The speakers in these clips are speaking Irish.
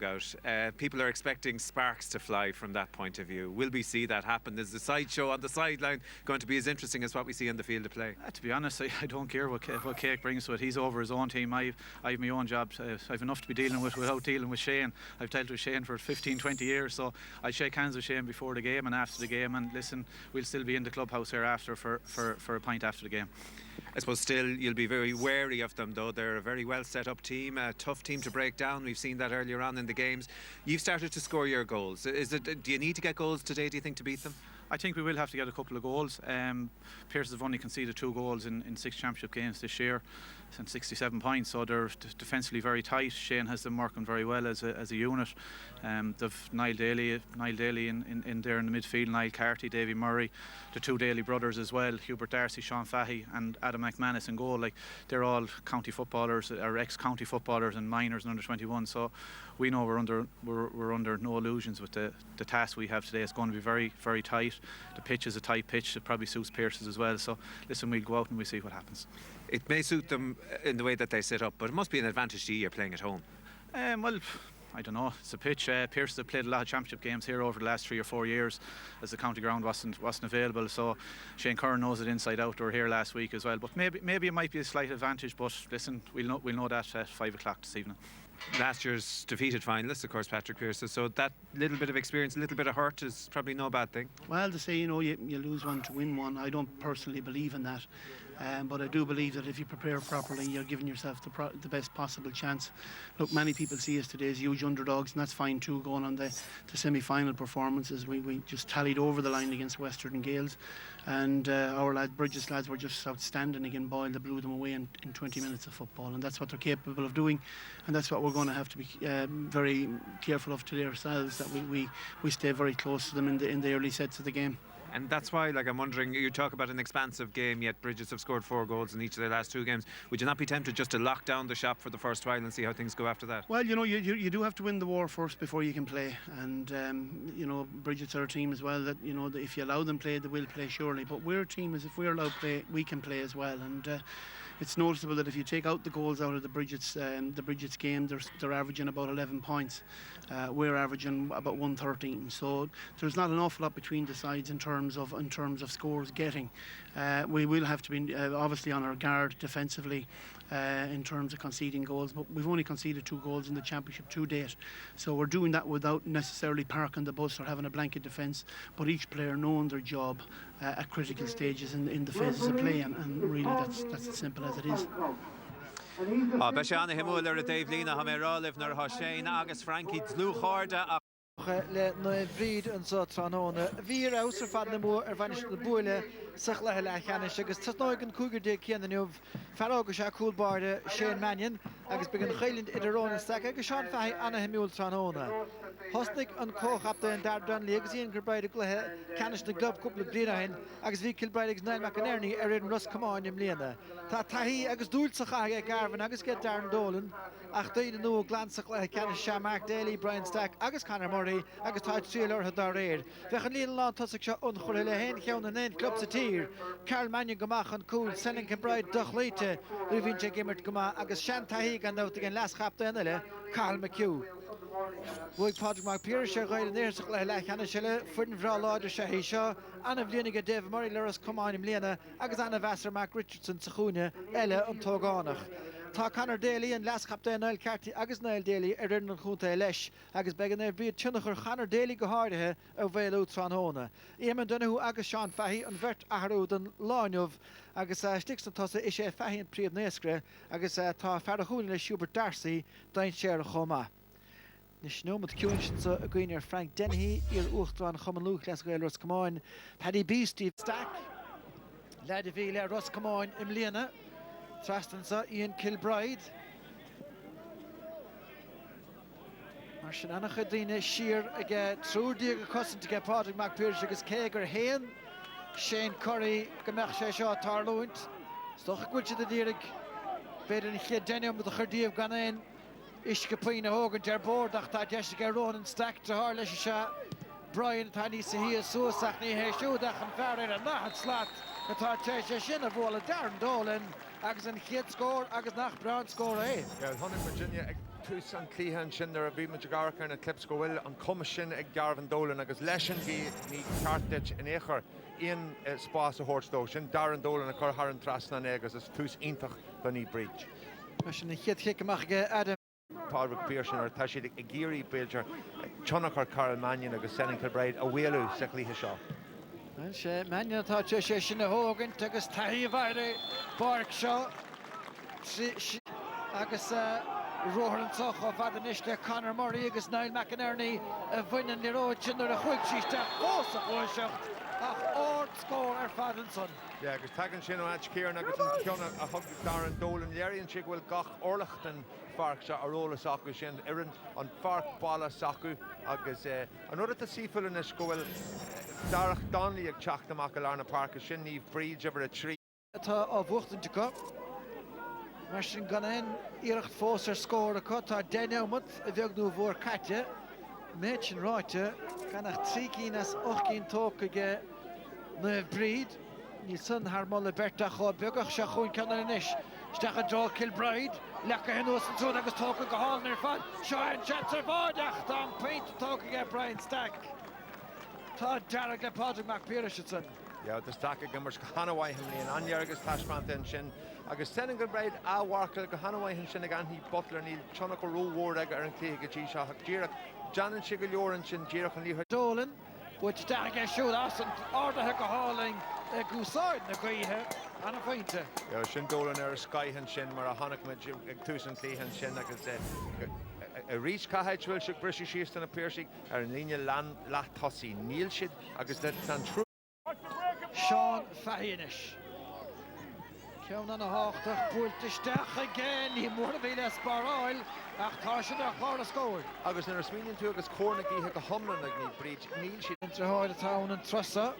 dugout. People are expecting sparks to fly from that point of view. Will we see that happen? Is the sideshow on the sideline going to be as interesting as what we see on the field of play? To be honest, I don't care what Cake brings to it. He's over his own team. I have my own job. I've enough to be dealing with without dealing with Shane. I've dealt with Shane for 15-20 years, so I shake hands with Shane before the game and after the game, and listen, we'll still be in the clubhouse here after for a pint after the game. I suppose still you'll be very wary of them, though. They're a very well set up team, a tough team to break down. We've seen that earlier on in the games. You've started to score your goals. Do you need to get goals today, do you think, to beat them? I think we will have to get a couple of goals. Pearses have only conceded 2 goals in 6 championship games this year and 67 points, so they're defensively very tight. Shane has them working very well as a unit. They've Niall Daly in there in the midfield, Niall Carty, Davy Murray, the 2 Daly brothers as well, Hubert Darcy, Sean Fahey and Adam McManus in goal. Like, they're all county footballers, or ex-county footballers and minors and under 21, so we know we're under no illusions with the task we have today. It's going to be very, very tight. The pitch is a tight pitch. It probably suits Pearses as well, so listen, we'll go out and we'll see what happens. It may suit them in the way that they sit up, but it must be an advantage to you playing at home. Well, I don't know. It's a pitch. Pearses have played a lot of championship games here over the last 3 or 4 years, as the county ground wasn't available. So Shane Curran knows it inside out. They were here last week as well. But maybe it might be a slight advantage. But listen, we'll know that at 5 o'clock this evening. Last year's defeated finalist, of course, Patrick Pearses. So that little bit of experience, a little bit of hurt is probably no bad thing. Well, to say, you lose one to win one, I don't personally believe in that. But I do believe that if you prepare properly, you're giving yourself the best possible chance. Look, many people see us today as huge underdogs, and that's fine too, going on the semi-final performances. We just tallied over the line against Western Gales, and our Brigids lads were just outstanding again. Boyle, they blew them away in 20 minutes of football, and that's what they're capable of doing, and that's what we're going to have to be very careful of today ourselves, that we stay very close to them in the early sets of the game. And that's why, I'm wondering, you talk about an expansive game, yet Brigids have scored 4 goals in each of their last 2 games. Would you not be tempted just to lock down the shop for the first while and see how things go after that? Well, you do have to win the war first before you can play. And, Brigids are a team as well that, that if you allow them play, they will play surely. But we're a team as if we're allowed play, we can play as well. And it's noticeable that if you take out the goals out of the Brigids game, they're averaging about 11 points. We're averaging about 113. So there's not an awful lot between the sides in terms of scores getting. We will have to be obviously on our guard defensively in terms of conceding goals, but we've only conceded 2 goals in the championship to date, so we're doing that without necessarily parking the bus or having a blanket defence, but each player knowing their job at critical stages in the phases of play, and really that's as simple as it is. Beisianna himúil ar a Dave Lína ha mé ráliv nar ha Shane agus Frankie tlúchárda le na bríd an so tróna bhí ausar fad na mó bhanis na buile sach le cheannis agus tasnágan cúgur de céananiuh ferágus a cúlbáde Shane Mannion agus began chailindt idirróna stack agus Sean Fahey anna himúil tróna. Hosnig an cóchapta an dardan le agus íon gurbaide gluthe canis na glub cúpla bliana hin agus bhí Kilbride agus Niall McInerney ar in Roscommon im léana. Tá taithí agus dúilsach a Garvan agus get Darren Dolan ach daoine nó glansach le canis se Mark Daly, Brian Stack agus Conor Murray agus tá tríal ortha dá réir. Bheith an líon lá tosach seo an chuir le hen cheann an éon club sa tír. Carl Mannion gomach an cúl, Senan Kilbride doch leite rihín sé gimmert gomach agus Sean taithí gan dáta gan las chapta inile Carl McHugh. Bhuaigh Padraig Mac Pearse sé ghail an éirsach le cheanna seile fuin bhrá láidir se hí seo anna bhlíonige Dave Murray le Roscommon im léana agus anna Vassar Mac Richardson sa chúine eile an tógánach. Tá Conor Daly an las captain Niall Carty agus Niall Daly ar an chúnta leis agus began ar bríd tunnachar Conor Daly go háirithe a bhéilú tránhóna. Éman Donoghue agus Sean Fahey an bhirt athród an láinmh agus sticks an tosa is sé Fahey an príomh néascre agus tá fear chúin le Hubert Darcy daint séar a chomá. Nis nómad ciúin sa a gcuin ar Frank Dennehy ar uachtrán chuman lúch les gael Roscommon. Paddy B. Steve Stack leid a bhí le Roscommon im léana. Trastansa Ian Kilbride. Mar sin annach daoine siar ag trúdaí go cosint ag Padraig Mac Pearse agus Céagar Hain. Shane Curry go meach sé seo tarlúint. Stoch a gúilte de dírig beidir an chéad déine mit a chuirdíomh gan éin isce paoine hógan dear bord ach tá deise go Ronan Stack de thar leis se. Brian tá ní sa hí suasach ní hé siúdach an fear ar an nachad slat atá sé sin a bhla Darren Dolan agus an chéad scór agus nach Brown scór é. Yeah, Virginia tús an clíhan sin ar a bhí muid garcha na clips go bhfuil an cumas sin ag Garvan Dolan agus leis an bhí ní carteit in éair on spás a hórtó sin Darren Dolan a chur an trasna agus is tús ítach don ní Bridge. Sin na chiad chiicamach ge Adam. Pádraig Pearson ar tá siad ag géirí Beidir teannach ar Carl Mannion agus Senan Kilbride a bhfuilú sa clíthe seo. Sé Mannion atá sé sin na hógant agus taí bhaire barc seo agus Rohan Soch of Adanishta, Conor Murray, agus Niall McInerney, a bhainean le róid sin ar a chuig síiste fós a bhuaiseacht ach ord scór ar fadan son. Yeah, agus tagan sin ó Atch Kieran agus an ceanna a thug Darren Dolan léironn si bhfuil gach orlaachtain farc se aróla sacu sin irin an farc balla sacu agus an orda a sífuilin is go bhfuil darach Donnelly ag teachtamach a Larna Park sin níomh Brigids ever a trí. Tá á bhuachtain te go. Mar sin gan in iirecht fós ar scór a co tá déine amut a bheag nó bhór caite méid sin ráite ganach 3 cínas 8 cín tócaige na Bríd ní san haar molle berta cho beagach se chuin canna inis steach a drá Kilbride lecha hen os an tún agus tóca go háil ar fad seo an chance ar báideach tá an peint tócaige Brian Stack tá dearag le Pádraig Mac Pearses san. Yeah, the stack of gimmers Hanaway him lean on Yergus Tashmant and Shin. Agus Senan Kilbride a Warker Hanaway him Shin again he Butler Neil Chonako Row Ward Egger and Cleig Gisha Jirak Jan and Shigalor and Shin Jirak and Lee Dolan which dag shoot us and order heck a hauling a gooside na gaihe and a feinte. Yeah, Shin Dolan er Sky and Shin mar a Hanak med Tusan Cleig and Shin like a reach Kahach will shik British East and a Piercing or in linear land Latossi Neil Shid agus that true. Sean Fahianish. Ceann an a háchtach búltaisteach again hí mór a bhí le spáráil ach tá sin a chláir a scóir. Agus na smíonn tú agus córna gíthe go thomlan ag ní Bríd níl siad Intre háil a tán an trosa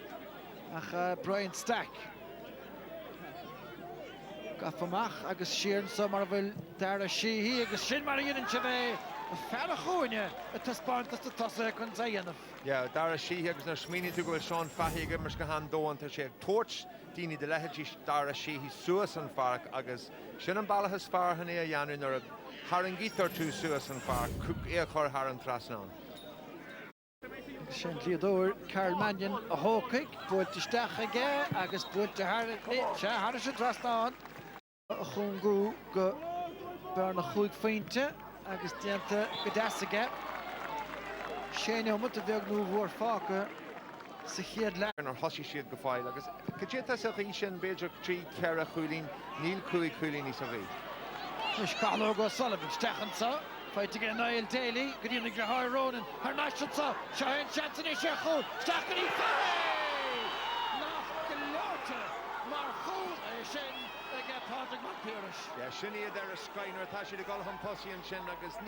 ach Brian Stack. Gafamach agus siarn sa mar bhfuil dar a síhí agus sin mar a dhéanann se bheith a fear a chúine a taspáintas a tosa chun sa dhéanamh. Yeah, Dara Sheehy agus na smíonn tú go bhfuil Sean Fahy go mar go han dóan tá sé ag tuairt daoine de leithéidí Dara Sheehy suas an farc agus sin an ballachas fear hanna a dhéanann ar a harangítar tú suas an farc cúg é chur thar an trasnán. Sin Leodor Carl Mannion a hócaig búltaisteach aige agus búlta thar se trasnán a chun go bear na chuig féinte agus déanta go deasaige. Shane Omut a bheag nó bhór fáca sa chiad le. Ar thosaí siad go fáil agus codéta sa í sin beidir trí ceara chuilín níl cuaig chuilín sa bhí. Nus Carlo go Sullivan stechan sa fight again Niall Daly good evening to High Ronan her national sa Shane Chanson is here go stechan í fai nach gelota mar chul sin ag Pádraig Mac Pearses. Yeah, sin iad ar a skynar tá siad a gáil pussy an sin agus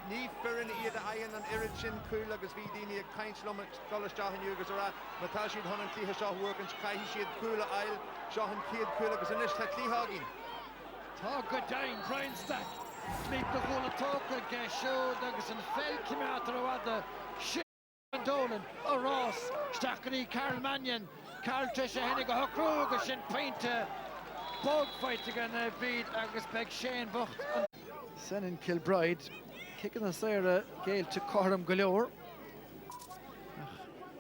ní fearan iad a aon an irid sin cúil agus bhí daoine ag caintlum goleisteach an agus ará na tá siad thonan clíthe seo bhuacan caithí siad cúil a ail seo an céad cúil agus inis tá clíthágin. Tá go dain Brian Stack slíp do chula tóca ge siúd agus an fel cimiátar óhada sin Dolan a Ross stachaní Carl Mannion Carl Trisha hennig go hocrú agus sin peinte bog fight again bíd agus beg Shane Bucht. Senan Kilbride kicking the Sarah Gale to Corham Galore.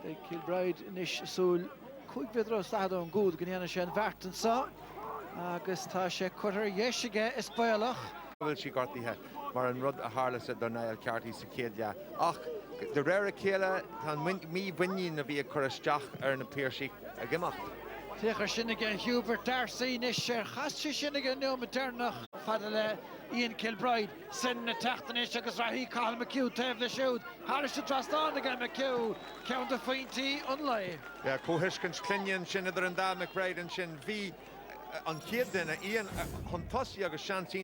They Kilbride inis sul quick vidro stado on good gniana shen vartan sa agus tá sé cutter yeshige is bailach. Bhfuil si gortaithe mar an rud a hála sa don Niall Carty sa céad ach de réir céile tá mí bhainnín a bhí choristeach ar na Pearsaí a gimach. Teachar sinnige Hubert Darcy nis sé chaiste sinnige nó maternach fada le Ian Kilbride sin na teachtanis agus rahí Cathal McHugh taobh le siúd Harris to trastáin again McHugh count a faintí unlay. Yeah, cóhiiscint clinian sin idir an dá McBride an sin bhí an céad duine Ian chun tosaí agus seansí.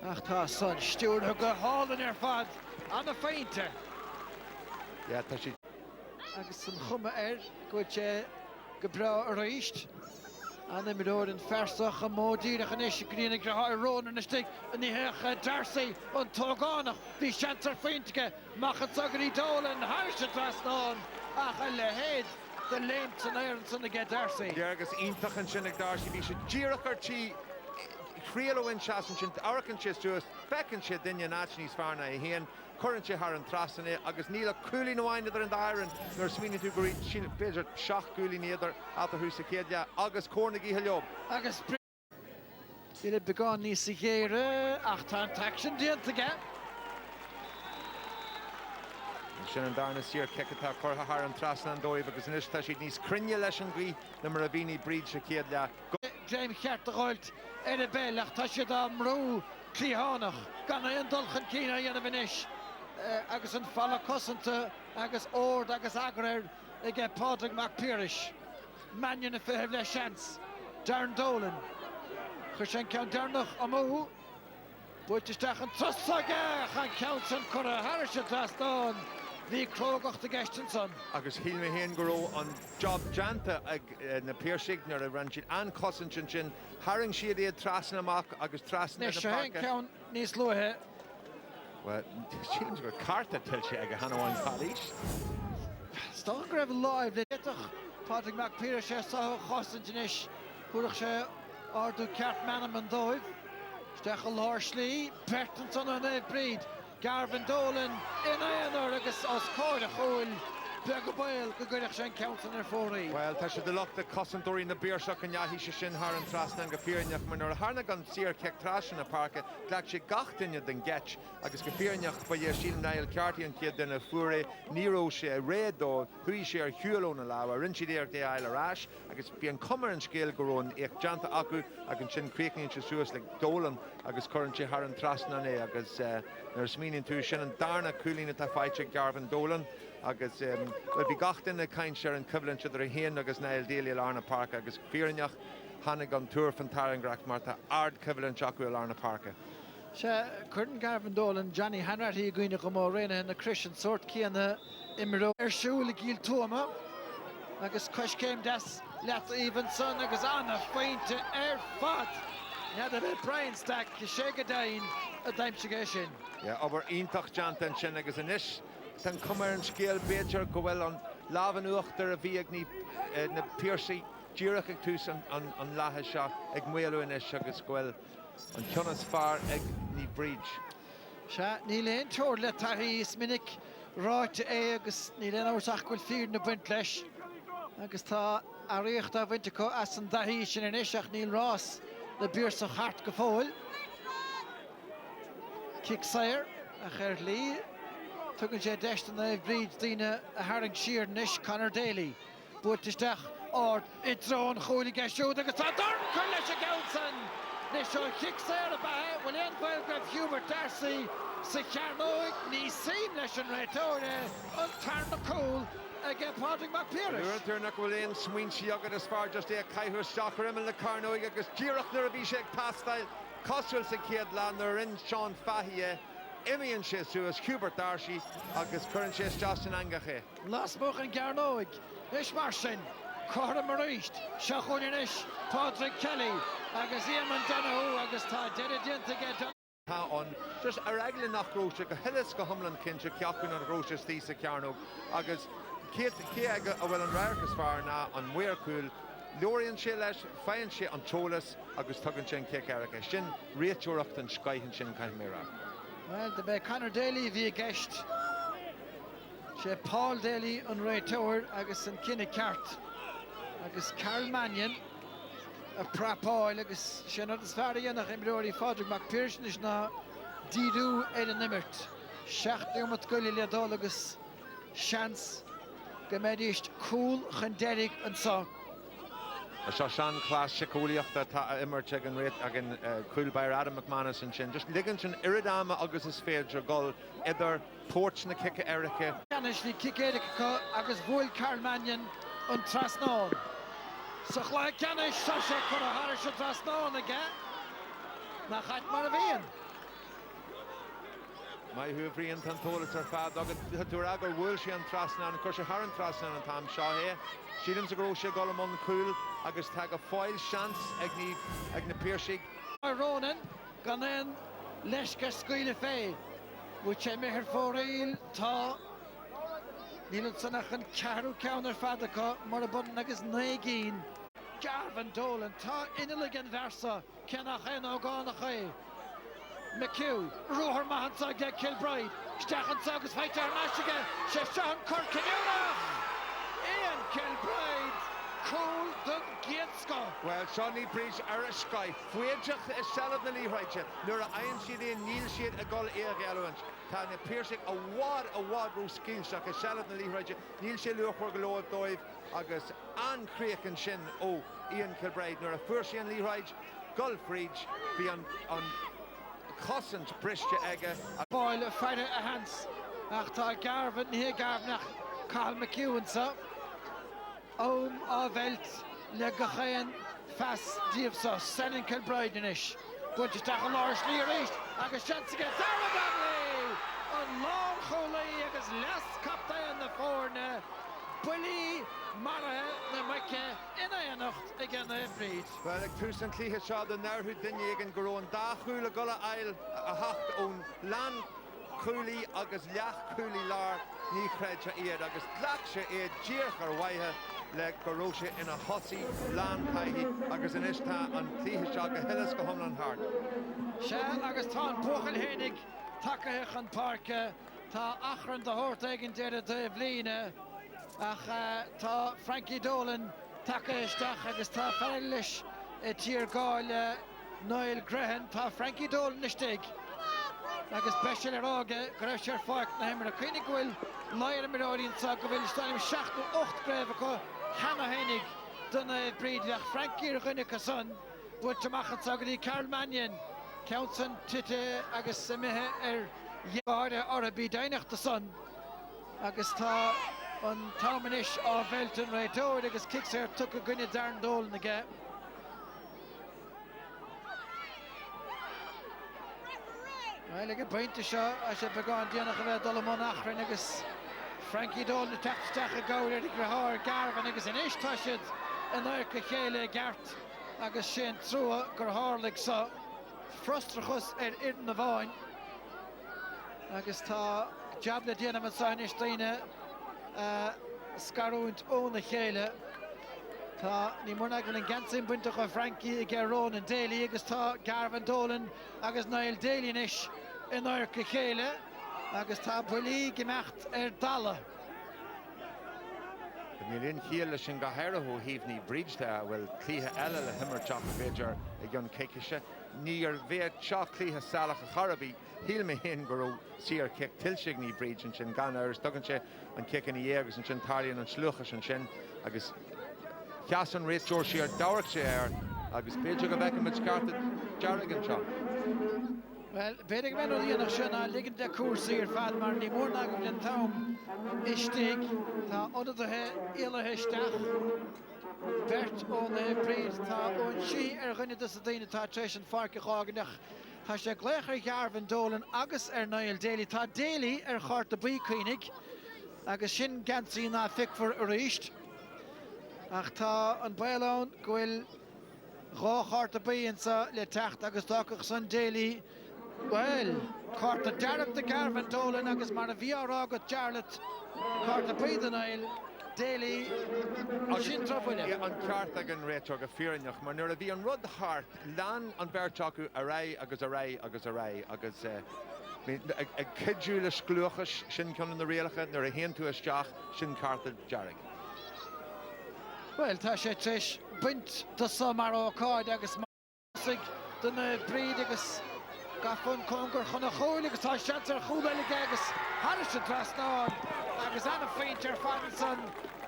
Ach tá son Stewart a go hálan ar fad an a feinte. Yeah, tá si Agus an chuma go sé go bra a ríist anna midóir an fersach a módíach an éisi gníanana go High Ronan na stig an níheach Darcy an tógánach bhí seantar féintige machchan sagarí Dolan Harris a trasnán ach a le héad the léimt an éireann sanna get Darcy. Yeah, agus ionintach an sin ag Darcy bhí sé díreach ar tí Trialo in Chas and Arkan Chis to us, Beckin Chit Dinyan Achni's Farna Hian, Current Haran Trasane, August Nila Cooley no wine in the iron, nor Sweeney to Greet, Sheila Bezer, Shach Cooley neither, after Husakedia, August Cornegi Hillob. Agus Philip began ní sa chéire ach tá traction dianta ga. Shannon Darna Sear Kekata Corha Haran Trasnan Doi because in Ishtashi needs Krinya Leshangi, the Maravini Breed Shakedia. James Kertegold in a bell ach tá siad am rú Clihanach gan an dulchan cína dhéana bhanis agus an falla cosanta agus ord agus agrar ige Padraig McPeirish. Mannion a fihir le chance. Darren Dolan. Chushen count Darnach amú. Buitisteach an trosage chan countsan cura Harrisha Traston. The Krogach the Gestinson. Agus Hilme Hen Goro on job Janta na Pearses nor a ranchit and Cossenchin Haring Shidi Trasnamak Agus Trasna. Nesha count Nis Lohe. Well, she's got Carter till she aga Hanawan Palish. Stone Gravel live. The Detach Patrick McPeirish saw Cossenchin Hurach Ardu Cart Manam and Dove. Stechel Horsley, Pertenson on a breed. Garvin Dolan in Ayanor agus Oscar a Hole Begaboil Gugurach Shan Council in 40. Well, Tasha the lock the Cossentori in the beer shock and Yahi Shin Haran Trasnan Gafirnach Manor Harnagan Sear Kek Trash in a park, Glakshi Gachtin than Getch, Agus Gafirnach by Yashil Nail Carty and Kid in a Fure, Nero She Red Dog, Hui Share Hulon Alawa, Rinchi there de Isle Rash, Agus Bian Comer and Scale Goron, Ek Janta Aku, Agan Chin Creaking in Chisuas like Dolan, Agus currently Haran Trasnan, Agus there's meaning to Shannon Darna cooling at a fight Garvin Dolan. Agus will be gachten a kind share and equivalent to the hen agus Nail Daily Larna Park agus Fearnach Hannigan Tour from Tarangrach Martha Ard equivalent Chaku Larna Park. She couldn't Garvin Dolan Johnny Hanratty going to come over in a Christian sort key in the Imro Shul Gil Toma agus Kush came das let even son agus Anna faint to air fat. Yeah, the Brian stack shake a dine a time suggestion. Yeah, over Intach Jantan Shin agus Anish. Tan Comer and Scale Becher go well on Lavan a Viagni na Pearses Jirach Tus on Lahasha Egmuelo in Eshagus Gwell on Jonas Far Egni Bridge. Sha Nilen Tor let Taris Minik right agus Nilen Osachquil Fear na Bentlesh agus ta Ariachta Vintico as and Dahish in Eshach Neil Ross the Beers of Hart Gafol Kick Sire a Herley. Tugan sé deist an bríd dína a Haring Shear Nish Connor Daly. Buitisteach or Idrón Chóla Gasú agus tá Darn chun leis a Gowson. Nish ó kick sair a bathe bhfuil anfuil grab Hubert Darcy sa chearnóig ní sim leis an réitóire an tarna cúl ag Padraig McPeirish. Turn up will in swing she agad as far just a Kaihu Stocker in the Carnoig agus Girach na Rabishek pastyle Coswell sa Kiad Lander in Sean Fahie. Emian Shesu as Hubert Darcy agus current Shes Justin Angache. Last book in Garnoig, Ish Marsin, Cora Marist, Shachonish, Patrick Kelly, agus Eamon Donoghue, agus Ta Dedidin to get done. On just a regular nach Roche, a Hillis go Humlan Kincha, Kyakun and Roche's Thesa Carno, agus Kiaga a well and Rarkus far now on Weircool, Lorian Shilesh, Fayan Shi on Cholas, agus Tugan Shin Kikaraka, Shin, Rachurach and Skyhin Shin Kaimira. Well, the bay Connor Daly via guest. She Paul Daly on Ray Tower, agus and Kinney Cart, agus Carl Mannion, a Prapoil, agus she not as far again, nach Embrori Padraig McPeirish, is na Didu Eden Nimmert. Shach Dermot Gully Ledol, agus Chance, Gemedisht, Cool, Chanderic, and so. A Shoshan class Shikoliach that Immercheg and Rate again cool by Adam McManus and Shin. Just Liganton Iridama August is fair Jagol, either Porch na Kika Erica. Ganishly kick Erica, agus Voil Carl Mannion, and Trasnon. So like Ganish, Sasha Kuraharish and Trasnon again. Nachat Maravian. My Huvri and Tantolis are fad, Durago Wilshi and Trasnan, and Kursha Haran Trasnan and Tam Shaw here. Sheelan's a Grosha Golamon Cool, August Tag a foil chance, Agni Pearses. Ronan, Ganen, Leshka Squeal Fay, which I may have for real, Ta, Nilutsanach and Charu counter Fadaka, Morabun Nagas Nagin, Garvan Dolan tá iniligan versa Kenach Eno Gonachai McHugh Ruher Mahansag de Kilbride Stachan Sagas Fighter Nashiga Sheshan Kirkinunach Ian Kilbride Cool Doug Gietsko. Well, Shawnee Breach Arishkai Fuejach is Salad na Leroyche Nura Iron Sheet in Neil Sheet a goal air gallant Tanya Pearses a wad ro skill shock a Salad na Leroyche Neil Sheet Luchor Galo Doive August Ann Creek and Shin oh Ian Kilbride Nura Fursian Leroyche Gulf Reach be on Cossins Bristja Egge Boyle fighter a hands Achta Garvan here Garvnach Carl McEwen so a Welt le Gachayan fast Dievso Senin Kilbride-ish Bunch of Lars Learish agus chance to get Darabamley on long Holy agus last captain the Forne Bully Mara na Mike in a nacht again the breed. Well, like Tusen Clehe shot the now who didn't even go on da Hula Gullah Isle a hacht on land Cooley agus Lach Cooley Lar Ni Crecha Ead agus Laksha Ead Jircher Waiha le Gorosha in a Hussy land Taihi agus an Ishta on Clehe shot a Hillis go home on hard. Shell agus Tan Pochel Henig Takahech and Parke Ta Achran the Hortegen Dere de Vline Ach Ta Frankie Dolan Takahestach agus Ta Ferlish Tier Gal Noel Grehen Ta Frankie Dolan Nistig agus special Roge Gresher Fark na himmer König will Leir Mirodian Sagovil Stanim Schacht 8 Greveko Hanna Henig Dunne Breedach Frankie Runikason But to machen Sagadi Karl Mannion Council Tite agus Semihe Yard or be Deinach the Sun agus Ta on Tomanish of Velton right door agus kicks her took a gunny darn dole in the gap. Well, like a point to show, I should be going to the Dolomon Achran agus Frankie Dolan the tax stack a go there to Grahar Garvan agus an ish touched and there Kachele Gart agus Shane through Grahar like so. Frustrachus in the vine agus Ta Jabla Diana Matsanish Dina Scarunt on the Chele Ta ni Murnagel and Gansin Buntoch Frankie Garon and Daly agus Ta Garvan Dolan agus Niall Daly-ish in our Chele agus Ta Puli gemacht Dalla. Milin Hiele sin Gahera who hivni bridge there will Clehe Ella le Himmer Chop Major a young Kekisha near Ve Chop Clehe Salach Harabi Hilme Hin Guru Seer kick Tilshigni bridge and Shin Ganers Dugganche and kicking the Yeagers and Shin Talian and Sluchas and Shin agus Jason Race George Shear Dowershire agus Pedro go back and Mitchcarted Jarrigan Chop. Well, Bedig men og Jena Sjøna ligger der kurs her Fadmar ni morgen av den taum Istig ta under det her eller hestag Bert on the breed ta on she running the Sadine ta Tration Farke Gagenach has je gleger Garvan Dolan agus Niall Daly ta Daly gart de Bikoenig agus Shin Gansi na fik for reached ach ta an Bailon gwil gart de Biensa le tacht agus takach son Daly. Well, Carta Darab the Garvan Dolan agus mar a VR got Charlotte Carta Peter Niall Daly Shin Trafwille an Cartagan Retro a Fearnach mar nur a bhí an rud hart lan an Bertaku array agus a kidjule skluchas Shin kun the realcha nur a hen to a stach Shin Carta Jarrig. Well, ta sé trish bunt the Samaro card agus Sig the breed agus Gafon Conquer Honna Holy agus tá chancer Chubel agus Harrison Trasnon agus Anna Fainter Fanson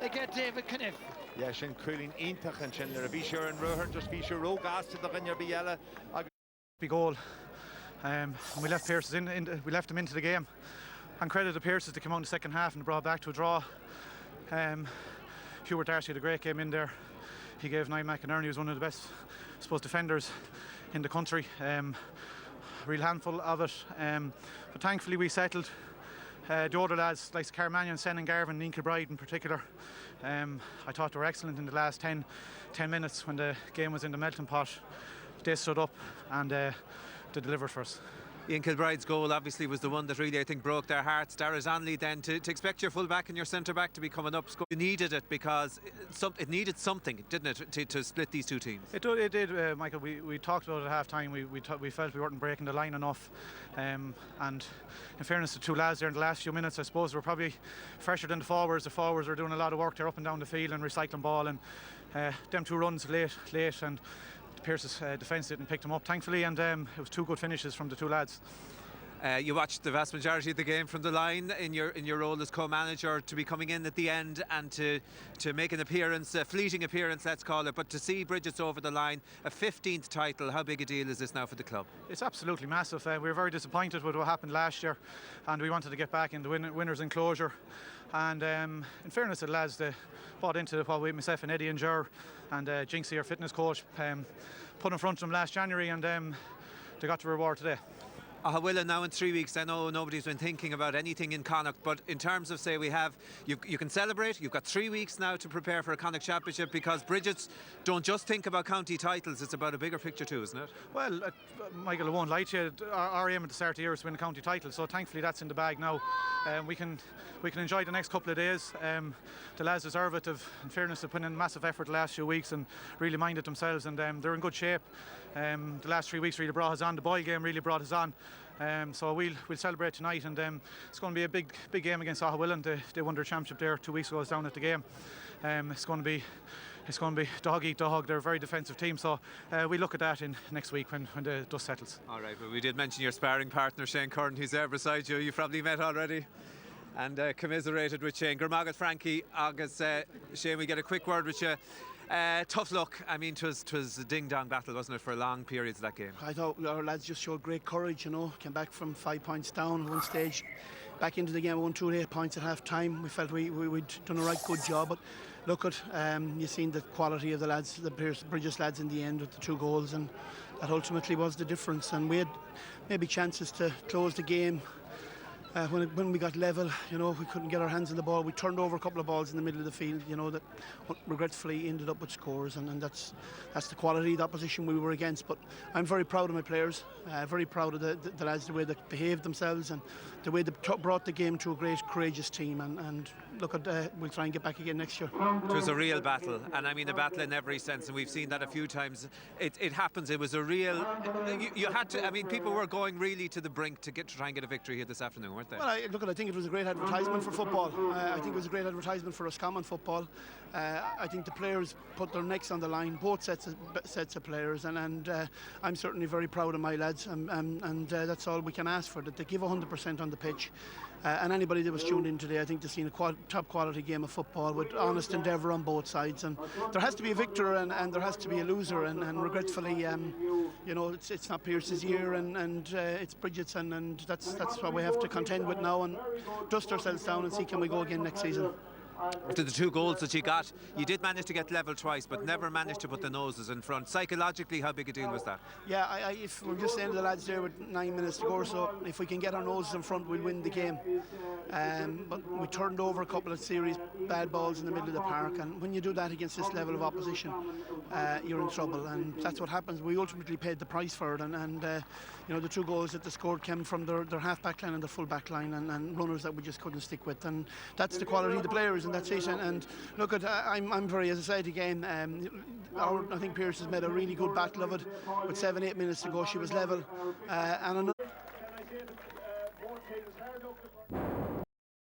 they get David Kniff. Yeah, Shin cooling intach and Shin Rabisha and Ruher just be sure gas to the Rinya Biella. Big goal. And we left Pearses we left them into the game. And credit to Pearses to come out in the second half and brought back to a draw. Hubert Darcy had a great game in there. He gave Niall McInerney, who's one of the best, I suppose, defenders in the country. Real handful of it, but thankfully we settled. The other lads like Carmanion, Sen and Garvan, Ian Kilbride in particular, I thought they were excellent in the last 10 minutes when the game was in the melting pot. They stood up and they delivered for us. Ian Kilbride's goal obviously was the one that really, I think, broke their hearts. Dara Zanley then, to expect your full-back and your centre-back to be coming up, you needed it because it needed something, didn't it, to split these two teams? It did, Michael. We talked about it at half-time. We felt we weren't breaking the line enough. And in fairness to two lads there in the last few minutes, I suppose we're probably fresher than the forwards. The forwards were doing a lot of work there up and down the field and recycling ball. And them two runs late and Pearses defence didn't pick them up, thankfully, and it was two good finishes from the two lads. You watched the vast majority of the game from the line in your role as co-manager, to be coming in at the end and to make an appearance, a fleeting appearance, let's call it, but to see Brigids over the line, a 15th title, how big a deal is this now for the club? It's absolutely massive. We were very disappointed with what happened last year, and we wanted to get back in the winners' enclosure. And in fairness to the lads, they bought into what myself and Eddie and Ger and Jinxie, our fitness coach, put in front of them last January, and they got the reward today. Will, now in 3 weeks, I know nobody's been thinking about anything in Connacht, but in terms of, say, you can celebrate. You've got 3 weeks now to prepare for a Connacht Championship, because Brigids don't just think about county titles, it's about a bigger picture too, isn't it? Well, Michael, I won't lie to you, our aim at the start of the year is to win a county title, so thankfully that's in the bag now. We can enjoy the next couple of days. The lads deserve it. In fairness, they've put in massive effort the last few weeks and really minded themselves, and they're in good shape. The last 3 weeks really brought us on. The Boyle game really brought us on. So we'll celebrate tonight, and it's going to be a big game against Will. They won their championship there 2 weeks ago. I was down at the game. It's going to be dog eat dog. They're a very defensive team, so we look at that in next week when the dust settles. All right, but we did mention your sparring partner Shane Curran, who's there beside you. You've probably met already and commiserated with Shane. Gurmagat Frankie, August Shane, we get a quick word with you. Tough luck. I mean, 'twas a ding-dong battle, wasn't it, for long periods of that game? I thought our lads just showed great courage, came back from 5 points down at one stage, back into the game, 1-2 points at half time. We felt we'd done a right good job, but look at you've seen the quality of the lads, the Brigids lads in the end with the 2 goals, and that ultimately was the difference. And we had maybe chances to close the game. When we got level, we couldn't get our hands on the ball. We turned over a couple of balls in the middle of the field, that regretfully ended up with scores, and that's the quality of the opposition we were against. But I'm very proud of my players, very proud of the lads, the way they behaved themselves and the way they brought the game to a great, courageous team. And look at, we'll try and get back again next year. It was a real battle, and I mean a battle in every sense, and we've seen that a few times. It happens. It was a real. You had to. I mean, people were going really to the brink to try and get a victory here this afternoon, weren't they? Well, I think it was a great advertisement for football. I think it was a great advertisement for Roscommon football. I think the players put their necks on the line, both sets of players, and I'm certainly very proud of my lads, and that's all we can ask for, that they give 100% on the pitch. And anybody that was tuned in today, I think they've seen a top quality game of football with honest endeavour on both sides. And there has to be a victor and there has to be a loser. And regretfully, it's not Pearses' year, and it's Brigids, and that's what we have to contend with now, and dust ourselves down and see can we go again next season. After the 2 goals that you got, you did manage to get level twice, but never managed to put the noses in front. Psychologically, how big a deal was that? Yeah, if we're just saying to the lads there with 9 minutes to go, so if we can get our noses in front, we'll win the game. But we turned over a couple of serious bad balls in the middle of the park, and when you do that against this level of opposition, you're in trouble, and that's what happens. We ultimately paid the price for it, and the 2 goals that they scored came from their half-back line and their full-back line, and runners that we just couldn't stick with, and that's the quality of the players, and that's it. And look at, I'm very, as I said again, I think Pearses made a really good battle of it with 7-8 minutes to go. She was level, and